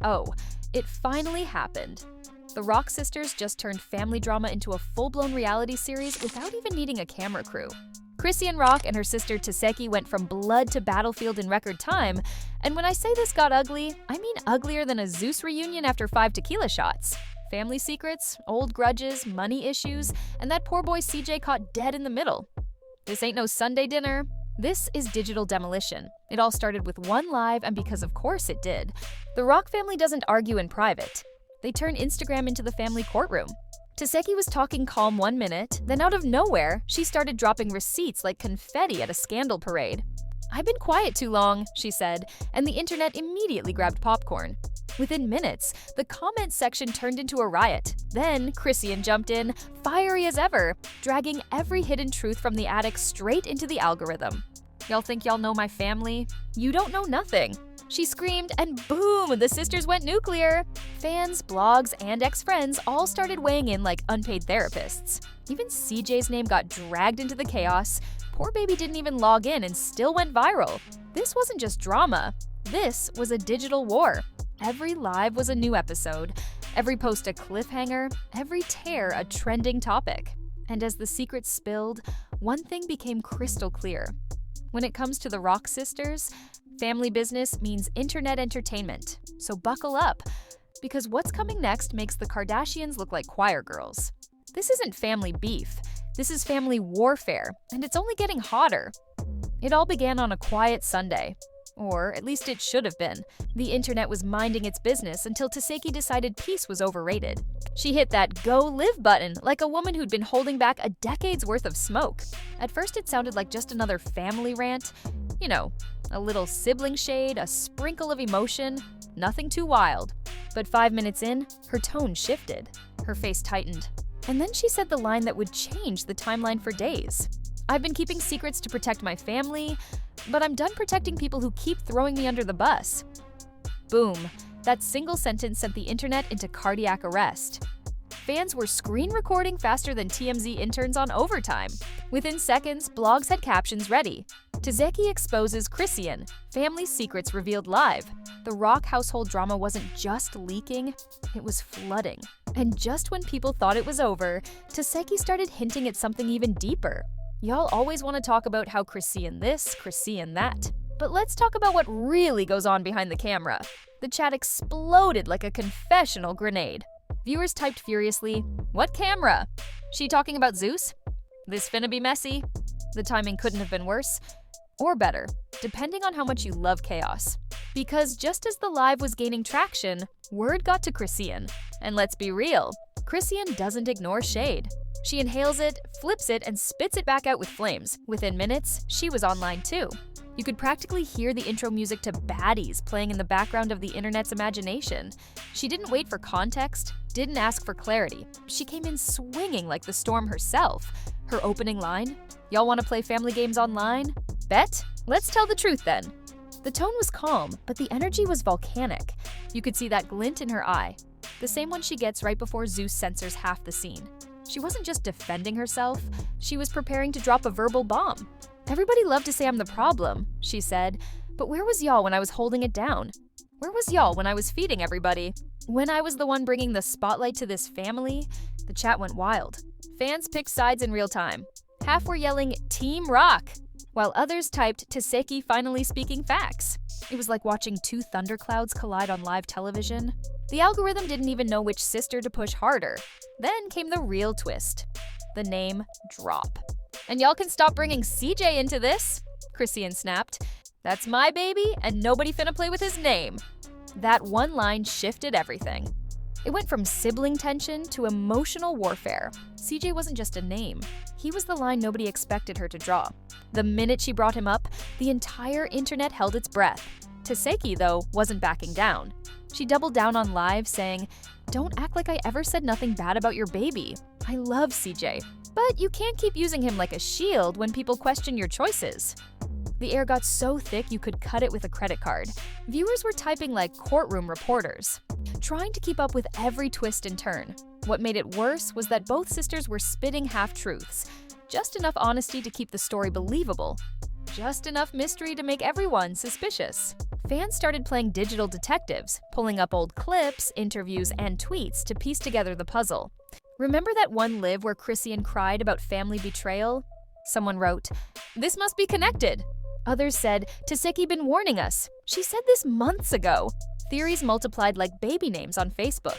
Oh, it finally happened. The Rock sisters just turned family drama into a full-blown reality series without even needing a camera crew. Chrisean Rock and her sister Tesehki went from blood to battlefield in record time, and when I say this got ugly, I mean uglier than a Zeus reunion after 5 tequila shots. Family secrets, old grudges, money issues, and that poor boy CJ caught dead in the middle. This ain't no Sunday dinner. This is digital demolition. It all started with one live, and because of course it did. The Rock family doesn't argue in private. They turn Instagram into the family courtroom. Tesehki was talking calm 1 minute, then out of nowhere, she started dropping receipts like confetti at a scandal parade. "I've been quiet too long," she said, and the internet immediately grabbed popcorn. Within minutes, the comment section turned into a riot. Then Chrisean jumped in, fiery as ever, dragging every hidden truth from the attic straight into the algorithm. "Y'all think y'all know my family? You don't know nothing." She screamed, and boom, the sisters went nuclear. Fans, blogs, and ex-friends all started weighing in like unpaid therapists. Even CJ's name got dragged into the chaos. Poor baby didn't even log in and still went viral. This wasn't just drama. This was a digital war. Every live was a new episode, every post a cliffhanger, every tear a trending topic. And as the secrets spilled, one thing became crystal clear. When it comes to the Rock sisters, family business means internet entertainment. So buckle up, because what's coming next makes the Kardashians look like choir girls. This isn't family beef. This is family warfare, and it's only getting hotter. It all began on a quiet Sunday. Or at least it should have been. The internet was minding its business until Tesehki decided peace was overrated. She hit that go live button like a woman who'd been holding back a decade's worth of smoke. At first it sounded like just another family rant. You know, a little sibling shade, a sprinkle of emotion, nothing too wild. But 5 minutes in, her tone shifted. Her face tightened. And then she said the line that would change the timeline for days. "I've been keeping secrets to protect my family, but I'm done protecting people who keep throwing me under the bus." Boom. That single sentence sent the internet into cardiac arrest. Fans were screen recording faster than TMZ interns on overtime. Within seconds, blogs had captions ready. Tesehki exposes Chrisean. Family secrets revealed live. The Rock household drama wasn't just leaking, it was flooding. And just when people thought it was over, Tesehki started hinting at something even deeper. Y'all always want to talk about how Chrisean this, Chrisean that. But let's talk about what really goes on behind the camera. The chat exploded like a confessional grenade. Viewers typed furiously, "What camera? She talking about Zeus? This finna be messy." The timing couldn't have been worse. Or better, depending on how much you love chaos. Because just as the live was gaining traction, word got to Chrisean. And let's be real, Chrisean doesn't ignore shade. She inhales it, flips it, and spits it back out with flames. Within minutes, she was online too. You could practically hear the intro music to Baddies playing in the background of the internet's imagination. She didn't wait for context, didn't ask for clarity. She came in swinging like the storm herself. Her opening line, "Y'all want to play family games online? Bet? Let's tell the truth then." The tone was calm, but the energy was volcanic. You could see that glint in her eye, the same one she gets right before Zeus censors half the scene. She wasn't just defending herself, she was preparing to drop a verbal bomb. "Everybody loved to say I'm the problem," she said, "but where was y'all when I was holding it down? Where was y'all when I was feeding everybody? When I was the one bringing the spotlight to this family?" The chat went wild. Fans picked sides in real time. Half were yelling, "Team Rock!" while others typed, "Tesehki finally speaking facts." It was like watching two thunderclouds collide on live television. The algorithm didn't even know which sister to push harder. Then came the real twist. The name drop. "And y'all can stop bringing CJ into this," Chrisean snapped. "That's my baby, and nobody finna play with his name." That one line shifted everything. It went from sibling tension to emotional warfare. CJ wasn't just a name. He was the line nobody expected her to draw. The minute she brought him up, the entire internet held its breath. Tesehki, though, wasn't backing down. She doubled down on live, saying, "Don't act like I ever said nothing bad about your baby. I love CJ. But you can't keep using him like a shield when people question your choices." The air got so thick you could cut it with a credit card. Viewers were typing like courtroom reporters, trying to keep up with every twist and turn. What made it worse was that both sisters were spitting half-truths. Just enough honesty to keep the story believable. Just enough mystery to make everyone suspicious. Fans started playing digital detectives, pulling up old clips, interviews, and tweets to piece together the puzzle. Remember that one live where Chrisean cried about family betrayal? Someone wrote, "This must be connected." Others said, "Tesehki been warning us. She said this months ago." Theories multiplied like baby names on Facebook.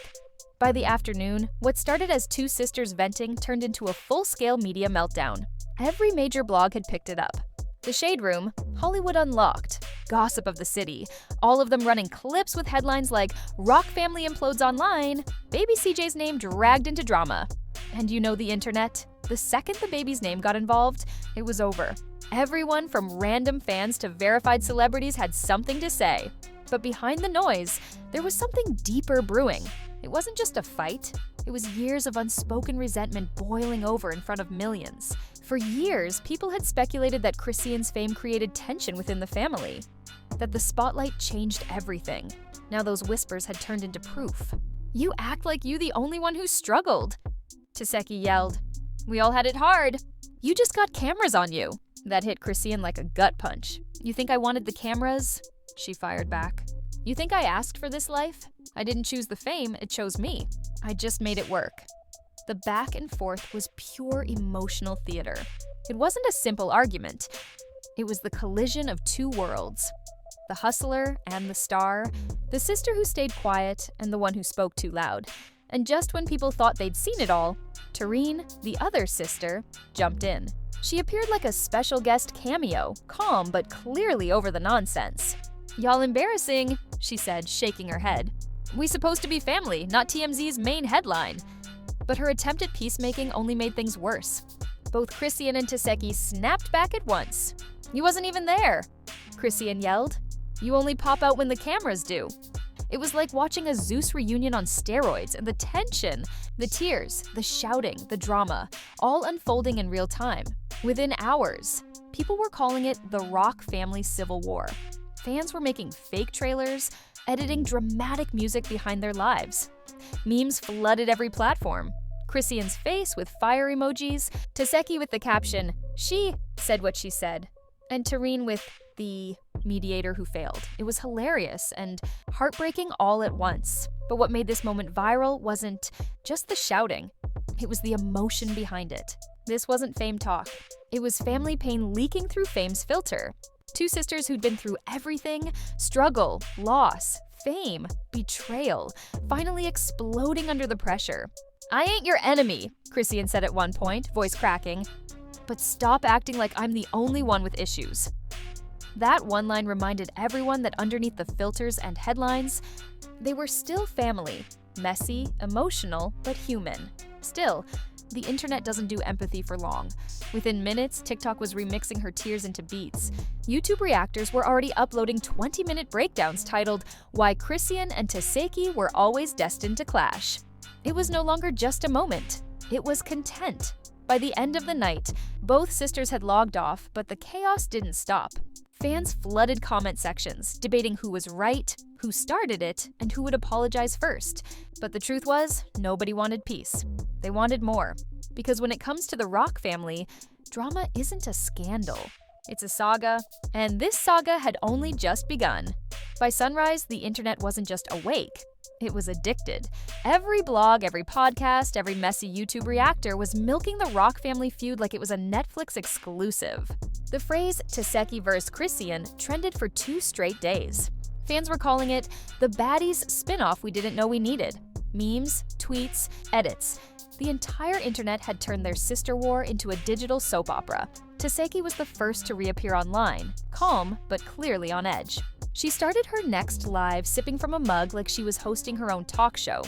By the afternoon, what started as two sisters venting turned into a full-scale media meltdown. Every major blog had picked it up. The Shade Room, Hollywood Unlocked, Gossip of the City, all of them running clips with headlines like "Rock Family Implodes Online," Baby CJ's name dragged into drama. And you know the internet? The second the baby's name got involved, it was over. Everyone from random fans to verified celebrities had something to say. But behind the noise, there was something deeper brewing. It wasn't just a fight. It was years of unspoken resentment boiling over in front of millions. For years, people had speculated that Chrisean's fame created tension within the family, that the spotlight changed everything. Now those whispers had turned into proof. "You act like you the only one who struggled," Tesehki yelled. "We all had it hard. You just got cameras on you." That hit Chrisean like a gut punch. "You think I wanted the cameras?" She fired back. "You think I asked for this life? I didn't choose the fame, it chose me. I just made it work." The back and forth was pure emotional theater. It wasn't a simple argument. It was the collision of two worlds. The hustler and the star, the sister who stayed quiet and the one who spoke too loud. And just when people thought they'd seen it all, Tareen, the other sister, jumped in. She appeared like a special guest cameo, calm but clearly over the nonsense. "Y'all embarrassing," she said, shaking her head. "We supposed to be family, not TMZ's main headline." But her attempt at peacemaking only made things worse. Both Chrisean and Tesehki snapped back at once. "You wasn't even there," Chrisean yelled. "You only pop out when the cameras do." It was like watching a Zeus reunion on steroids, and the tension, the tears, the shouting, the drama, all unfolding in real time. Within hours, people were calling it the Rock family civil war. Fans were making fake trailers, editing dramatic music behind their lives. Memes flooded every platform. Chrisean's face with fire emojis, Tesehki with the caption, "She said what she said," and Tareen with the mediator who failed. It was hilarious and heartbreaking all at once. But what made this moment viral wasn't just the shouting. It was the emotion behind it. This wasn't fame talk. It was family pain leaking through fame's filter. Two sisters who'd been through everything, struggle, loss, fame, betrayal, finally exploding under the pressure. "I ain't your enemy," Chrisean said at one point, voice cracking. "But stop acting like I'm the only one with issues." That one line reminded everyone that underneath the filters and headlines, they were still family, messy, emotional, but human. Still, the internet doesn't do empathy for long. Within minutes, TikTok was remixing her tears into beats. YouTube reactors were already uploading 20-minute breakdowns titled "Why Chrisean and Tesehki Were Always Destined to Clash." It was no longer just a moment. It was content. By the end of the night, both sisters had logged off, but the chaos didn't stop. Fans flooded comment sections, debating who was right, who started it, and who would apologize first. But the truth was, nobody wanted peace. They wanted more. Because when it comes to the Rock family, drama isn't a scandal. It's a saga, and this saga had only just begun. By sunrise, the internet wasn't just awake. It was addicted. Every blog, every podcast, every messy YouTube reactor was milking the Rock family feud like it was a Netflix exclusive. The phrase Tesehki vs. Chrisean trended for 2 straight days. Fans were calling it the baddies spin-off we didn't know we needed. Memes, tweets, edits. The entire internet had turned their sister war into a digital soap opera. Tesehki was the first to reappear online, calm but clearly on edge. She started her next live sipping from a mug like she was hosting her own talk show.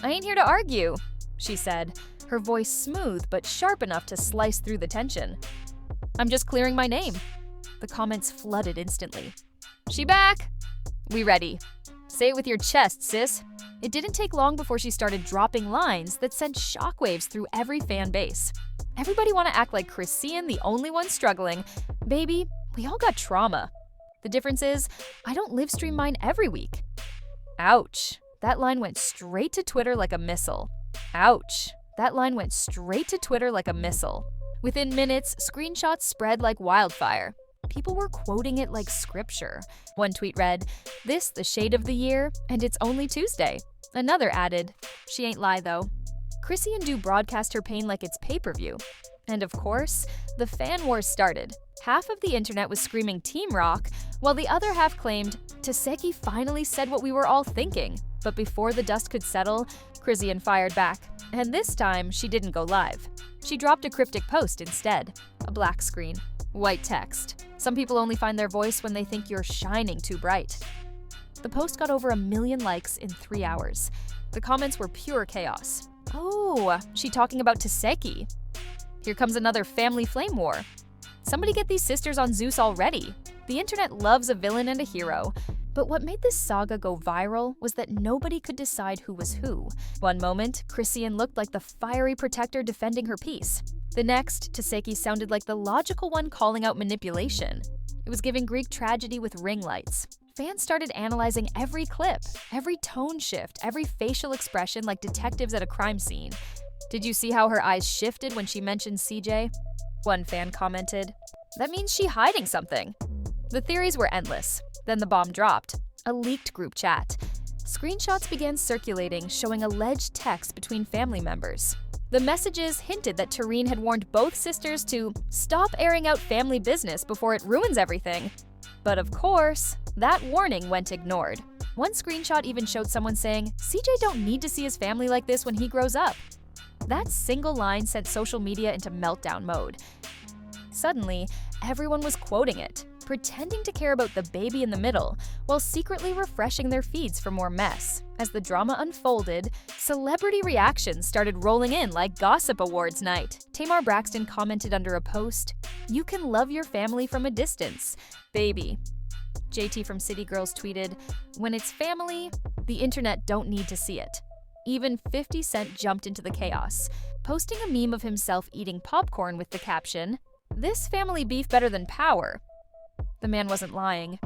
"I ain't here to argue," she said, her voice smooth but sharp enough to slice through the tension. "I'm just clearing my name." The comments flooded instantly. "She back?" "We ready." "Say it with your chest, sis." It didn't take long before she started dropping lines that sent shockwaves through every fan base. Everybody want to act like Chrisean the only one struggling. Baby, we all got trauma. The difference is, I don't live stream mine every week. Ouch. That line went straight to Twitter like a missile. Ouch. That line went straight to Twitter like a missile. Within minutes, screenshots spread like wildfire. People were quoting it like scripture. One tweet read, "This the shade of the year, and it's only Tuesday." Another added, "She ain't lie though." Chrisean do broadcast her pain like it's pay-per-view. And of course, the fan wars started. Half of the internet was screaming Team Rock, while the other half claimed, "Tesehki finally said what we were all thinking." But before the dust could settle, Chrisean fired back. And this time, she didn't go live. She dropped a cryptic post instead. A black screen. White text. "Some people only find their voice when they think you're shining too bright." The post got over 1 million likes in 3 hours. The comments were pure chaos. "Oh, she talking about Tesehki. Here comes another family flame war. Somebody get these sisters on Zeus already." The internet loves a villain and a hero. But what made this saga go viral was that nobody could decide who was who. One moment, Chrisean looked like the fiery protector defending her peace. The next, Tesehki sounded like the logical one calling out manipulation. It was giving Greek tragedy with ring lights. Fans started analyzing every clip, every tone shift, every facial expression like detectives at a crime scene. "Did you see how her eyes shifted when she mentioned CJ?" One fan commented. "That means she hiding something." The theories were endless. Then the bomb dropped. A leaked group chat. Screenshots began circulating showing alleged texts between family members. The messages hinted that Tareen had warned both sisters to stop airing out family business before it ruins everything. But of course, that warning went ignored. One screenshot even showed someone saying, "CJ don't need to see his family like this when he grows up." That single line sent social media into meltdown mode. Suddenly, everyone was quoting it, pretending to care about the baby in the middle, while secretly refreshing their feeds for more mess. As the drama unfolded, celebrity reactions started rolling in like Gossip Awards night. Tamar Braxton commented under a post, "You can love your family from a distance. Baby." JT from City Girls tweeted, "When it's family, the internet don't need to see it." Even 50 Cent jumped into the chaos, posting a meme of himself eating popcorn with the caption, "This family beef better than power." The man wasn't lying.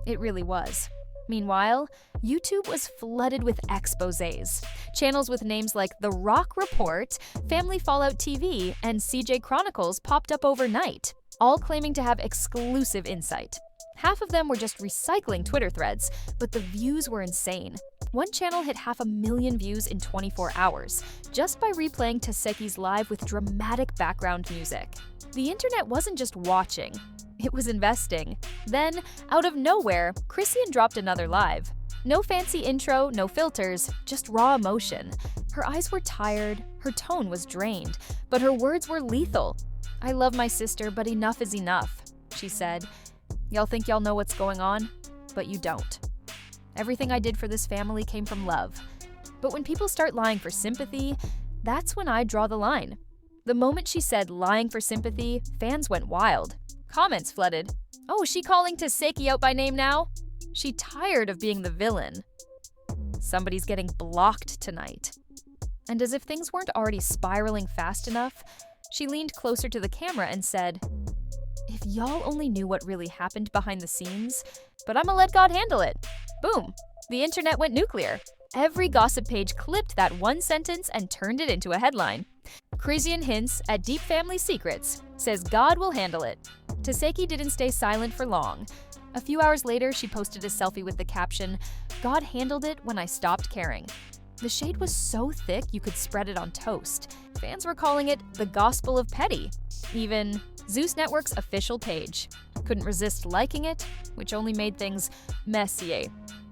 It really was. Meanwhile, YouTube was flooded with exposés. Channels with names like The Rock Report, Family Fallout TV, and CJ Chronicles popped up overnight, all claiming to have exclusive insight. Half of them were just recycling Twitter threads, but the views were insane. One channel hit 500,000 views in 24 hours, just by replaying Tesehki's live with dramatic background music. The internet wasn't just watching, it was investing. Then, out of nowhere, Chrisean dropped another live. No fancy intro, no filters, just raw emotion. Her eyes were tired, her tone was drained, but her words were lethal. "I love my sister, but enough is enough," she said. "Y'all think y'all know what's going on, but you don't. Everything I did for this family came from love. But when people start lying for sympathy, that's when I draw the line." The moment she said lying for sympathy, fans went wild. Comments flooded. "Oh, is she calling Tesehki out by name now? She tired of being the villain. Somebody's getting blocked tonight." And as if things weren't already spiraling fast enough, she leaned closer to the camera and said, "If y'all only knew what really happened behind the scenes, but I'ma let God handle it." Boom. The internet went nuclear. Every gossip page clipped that one sentence and turned it into a headline. Chrisean hints at deep family secrets, says God will handle it. Tesehki didn't stay silent for long. A few hours later, she posted a selfie with the caption, "God handled it when I stopped caring." The shade was so thick you could spread it on toast. Fans were calling it the Gospel of Petty. Even Zeus Network's official page couldn't resist liking it, which only made things messier.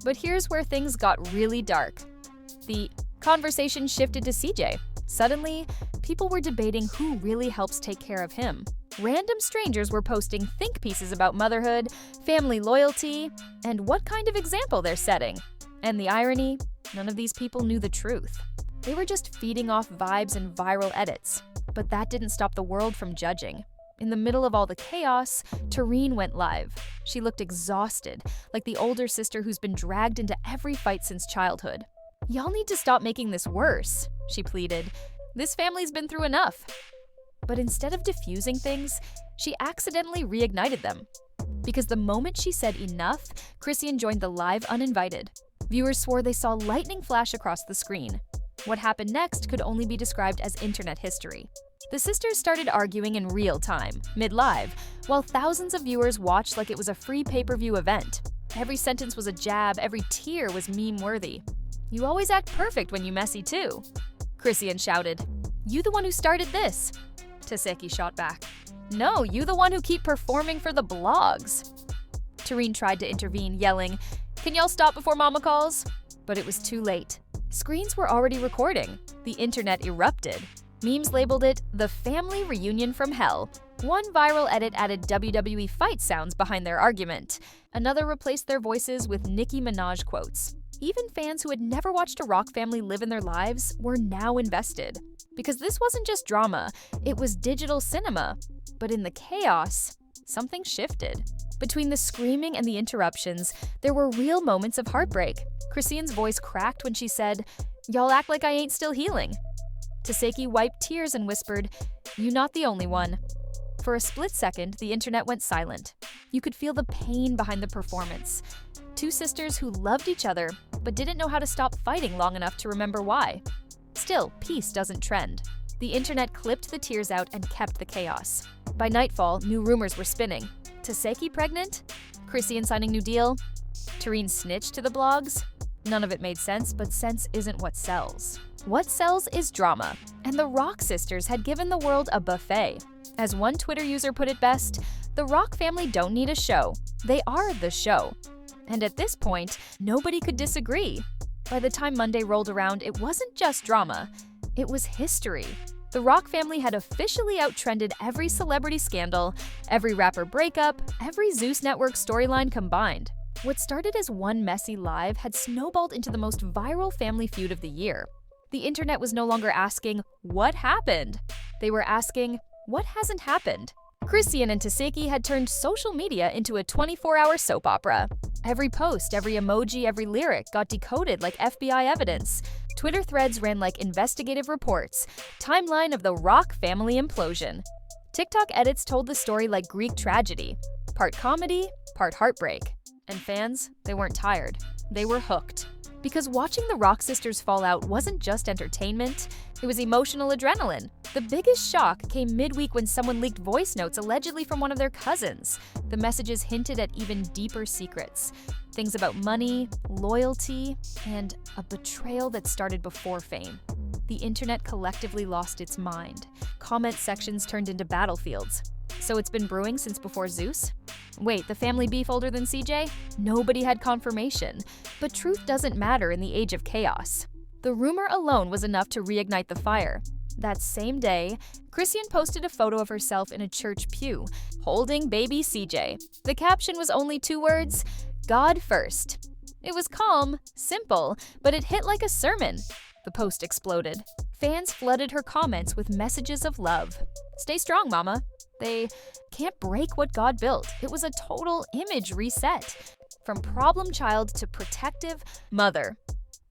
But here's where things got really dark. The conversation shifted to CJ. Suddenly, people were debating who really helps take care of him. Random strangers were posting think pieces about motherhood, family loyalty, and what kind of example they're setting. And the irony, none of these people knew the truth. They were just feeding off vibes and viral edits. But that didn't stop the world from judging. In the middle of all the chaos, Tareen went live. She looked exhausted, like the older sister who's been dragged into every fight since childhood. "Y'all need to stop making this worse," she pleaded. "This family's been through enough." But instead of diffusing things, she accidentally reignited them. Because the moment she said enough, Chrisean joined the live uninvited. Viewers swore they saw lightning flash across the screen. What happened next could only be described as internet history. The sisters started arguing in real time, mid-live, while thousands of viewers watched like it was a free pay-per-view event. Every sentence was a jab, every tear was meme-worthy. "You always act perfect when you messy too." Chrisean shouted, "You the one who started this." Tesehki shot back, "No, you the one who keep performing for the blogs." Tareen tried to intervene, yelling, "Can y'all stop before mama calls?" But it was too late. Screens were already recording. The internet erupted. Memes labeled it the family reunion from hell. One viral edit added WWE fight sounds behind their argument. Another replaced their voices with Nicki Minaj quotes. Even fans who had never watched a Rock family live in their lives were now invested. Because this wasn't just drama, it was digital cinema. But in the chaos, something shifted. Between the screaming and the interruptions, there were real moments of heartbreak. Chrisean's voice cracked when she said, "Y'all act like I ain't still healing." Tesehki wiped tears and whispered, "You not the only one." For a split second, the internet went silent. You could feel the pain behind the performance. Two sisters who loved each other, but didn't know how to stop fighting long enough to remember why. Still, peace doesn't trend. The internet clipped the tears out and kept the chaos. By nightfall, new rumors were spinning. Tesehki pregnant? Chrisean signing new deal? Tareen snitched to the blogs? None of it made sense, but sense isn't what sells. What sells is drama, and the Rock sisters had given the world a buffet. As one Twitter user put it best, the Rock family don't need a show. They are the show. And at this point, nobody could disagree. By the time Monday rolled around, it wasn't just drama. It was history. The Rock family had officially outtrended every celebrity scandal, every rapper breakup, every Zeus Network storyline combined. What started as one messy live had snowballed into the most viral family feud of the year. The internet was no longer asking, "What happened?" They were asking, "What hasn't happened?" Chrisean and Tesehki had turned social media into a 24-hour soap opera. Every post, every emoji, every lyric got decoded like FBI evidence. Twitter threads ran like investigative reports. Timeline of the Rock family implosion. TikTok edits told the story like Greek tragedy. Part comedy, part heartbreak. And fans, they weren't tired. They were hooked. Because watching the Rock sisters fall out wasn't just entertainment, it was emotional adrenaline. The biggest shock came midweek when someone leaked voice notes allegedly from one of their cousins. The messages hinted at even deeper secrets. Things about money, loyalty, and a betrayal that started before fame. The internet collectively lost its mind. Comment sections turned into battlefields. So it's been brewing since before Zeus? Wait, the family beef older than CJ? Nobody had confirmation. But truth doesn't matter in the age of chaos. The rumor alone was enough to reignite the fire. That same day, Chrisean posted a photo of herself in a church pew, holding baby CJ. The caption was only 2 words, "God first." It was calm, simple, but it hit like a sermon. The post exploded. Fans flooded her comments with messages of love. "Stay strong, mama." They can't break what God built. It was a total image reset. From problem child to protective mother.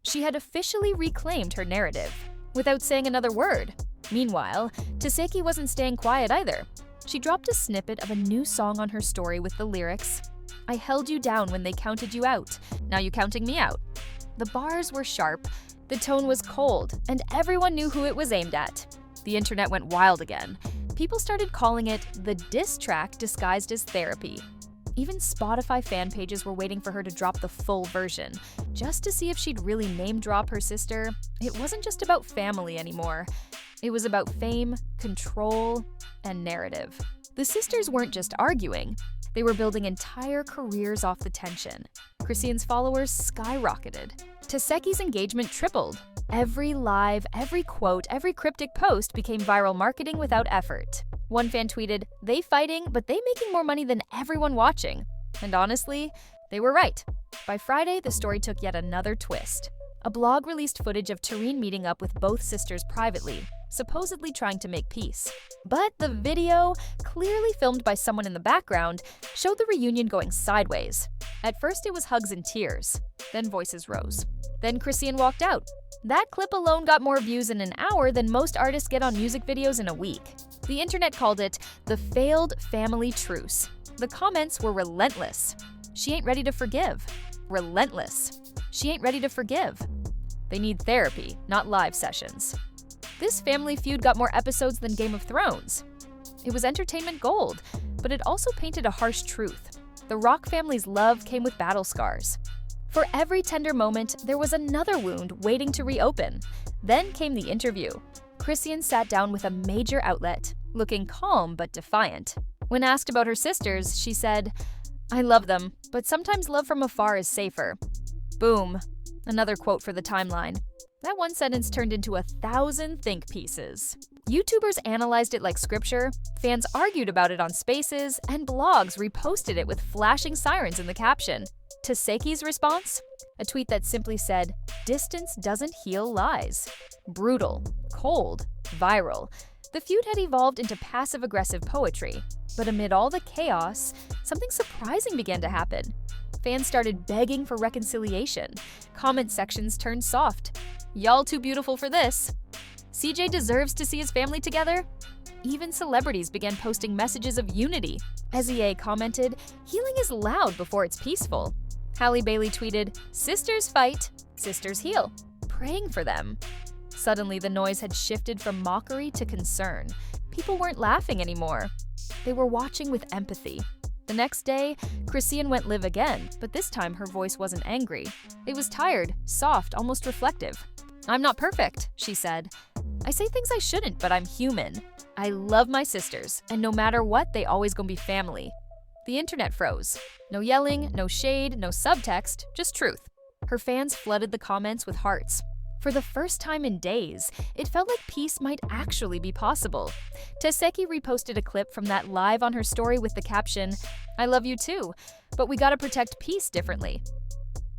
She had officially reclaimed her narrative, without saying another word. Meanwhile, Tesehki wasn't staying quiet either. She dropped a snippet of a new song on her story with the lyrics, "I held you down when they counted you out. Now you counting me out." The bars were sharp, the tone was cold, and everyone knew who it was aimed at. The internet went wild again. People started calling it the diss track disguised as therapy. Even Spotify fan pages were waiting for her to drop the full version, just to see if she'd really name-drop her sister. It wasn't just about family anymore. It was about fame, control, and narrative. The sisters weren't just arguing. They were building entire careers off the tension. Chrisean's followers skyrocketed. Tesehki's engagement tripled. Every live, every quote, every cryptic post became viral marketing without effort. One fan tweeted, "They fighting, but they making more money than everyone watching." And honestly, they were right. By Friday, the story took yet another twist. A blog released footage of Tareen meeting up with both sisters privately, supposedly trying to make peace. But the video, clearly filmed by someone in the background, showed the reunion going sideways. At first it was hugs and tears. Then voices rose. Then Chrisean walked out. That clip alone got more views in an hour than most artists get on music videos in a week. The internet called it the failed family truce. The comments were relentless. "She ain't ready to forgive." Relentless. "She ain't ready to forgive." They need therapy, not live sessions. This family feud got more episodes than Game of Thrones. It was entertainment gold, but it also painted a harsh truth. The Rock family's love came with battle scars. For every tender moment, there was another wound waiting to reopen. Then came the interview. Chrisean sat down with a major outlet, looking calm but defiant. When asked about her sisters, she said, "I love them, but sometimes love from afar is safer." Boom. Another quote for the timeline. That one sentence turned into 1,000 think pieces. YouTubers analyzed it like scripture, fans argued about it on Spaces, and blogs reposted it with flashing sirens in the caption. Teseki's response? A tweet that simply said, "Distance doesn't heal lies." Brutal, cold, viral. The feud had evolved into passive-aggressive poetry. But amid all the chaos, something surprising began to happen. Fans started begging for reconciliation. Comment sections turned soft. "Y'all too beautiful for this." CJ deserves to see his family together. Even celebrities began posting messages of unity. Ezie commented, "Healing is loud before it's peaceful." Halle Bailey tweeted, "Sisters fight, sisters heal," praying for them. Suddenly, the noise had shifted from mockery to concern. People weren't laughing anymore. They were watching with empathy. The next day, Chrisean went live again, but this time her voice wasn't angry. It was tired, soft, almost reflective. "I'm not perfect," she said. "I say things I shouldn't, but I'm human. I love my sisters, and no matter what, they always gonna be family." The internet froze. No yelling, no shade, no subtext, just truth. Her fans flooded the comments with hearts. For the first time in days, it felt like peace might actually be possible. Tesehki reposted a clip from that live on her story with the caption, "I love you too, but we gotta protect peace differently."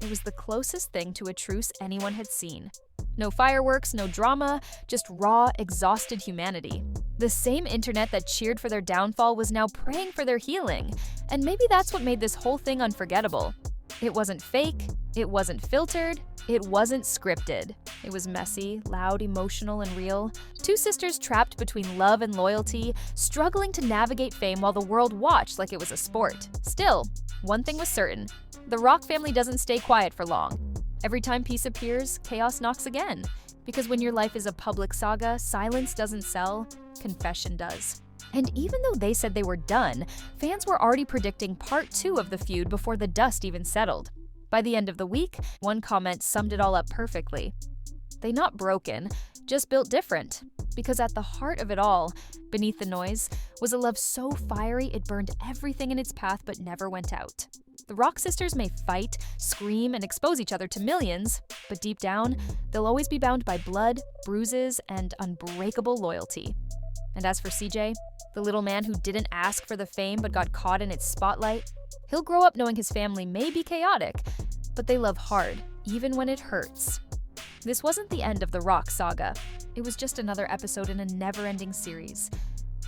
It was the closest thing to a truce anyone had seen. No fireworks, no drama, just raw, exhausted humanity. The same internet that cheered for their downfall was now praying for their healing, and maybe that's what made this whole thing unforgettable. It wasn't fake, it wasn't filtered, it wasn't scripted. It was messy, loud, emotional, and real. Two sisters trapped between love and loyalty, struggling to navigate fame while the world watched like it was a sport. Still, one thing was certain. The Rock family doesn't stay quiet for long. Every time peace appears, chaos knocks again. Because when your life is a public saga, silence doesn't sell, confession does. And even though they said they were done, fans were already predicting part 2 of the feud before the dust even settled. By the end of the week, one comment summed it all up perfectly. "They not broken, just built different." Because at the heart of it all, beneath the noise, was a love so fiery it burned everything in its path but never went out. The Rock sisters may fight, scream, and expose each other to millions, but deep down, they'll always be bound by blood, bruises, and unbreakable loyalty. And as for CJ, the little man who didn't ask for the fame but got caught in its spotlight, he'll grow up knowing his family may be chaotic, but they love hard, even when it hurts. This wasn't the end of the Rock saga. It was just another episode in a never-ending series.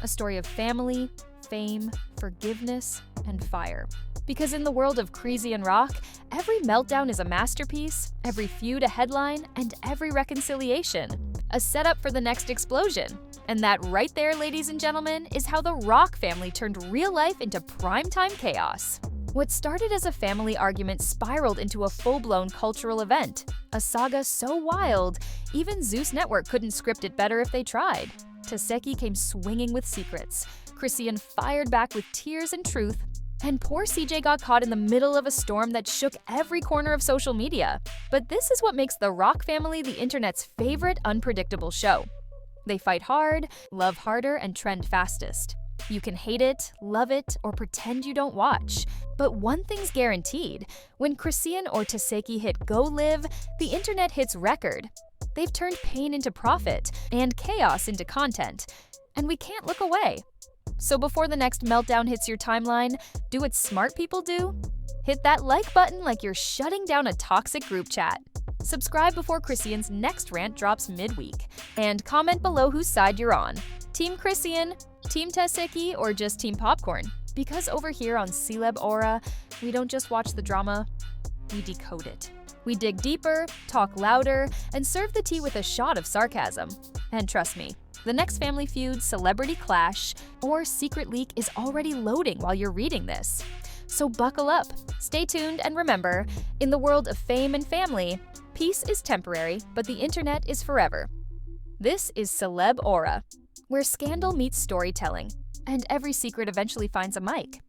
A story of family, fame, forgiveness, and fire. Because in the world of Chrisean Rock, every meltdown is a masterpiece, every feud a headline, and every reconciliation a setup for the next explosion. And that right there, ladies and gentlemen, is how the Rock family turned real life into primetime chaos. What started as a family argument spiraled into a full-blown cultural event. A saga so wild, even Zeus Network couldn't script it better if they tried. Tesehki came swinging with secrets. Chrisean fired back with tears and truth. And poor CJ got caught in the middle of a storm that shook every corner of social media. But this is what makes the Rock family the internet's favorite unpredictable show. They fight hard, love harder, and trend fastest. You can hate it, love it, or pretend you don't watch. But one thing's guaranteed. When Chrisean or Tesehki hit Go Live, the internet hits record. They've turned pain into profit, and chaos into content. And we can't look away. So before the next meltdown hits your timeline, do what smart people do. Hit that like button like you're shutting down a toxic group chat. Subscribe before Chrisean's next rant drops midweek. And comment below whose side you're on. Team Chrisean, Team Tesehki, or just Team Popcorn. Because over here on Celeb Aura, we don't just watch the drama, we decode it. We dig deeper, talk louder, and serve the tea with a shot of sarcasm. And trust me, the next family feud, celebrity clash, or secret leak is already loading while you're reading this. So buckle up, stay tuned, and remember, in the world of fame and family, Peace is temporary, but the internet is forever. This is Celeb Aura, where scandal meets storytelling, and every secret eventually finds a mic.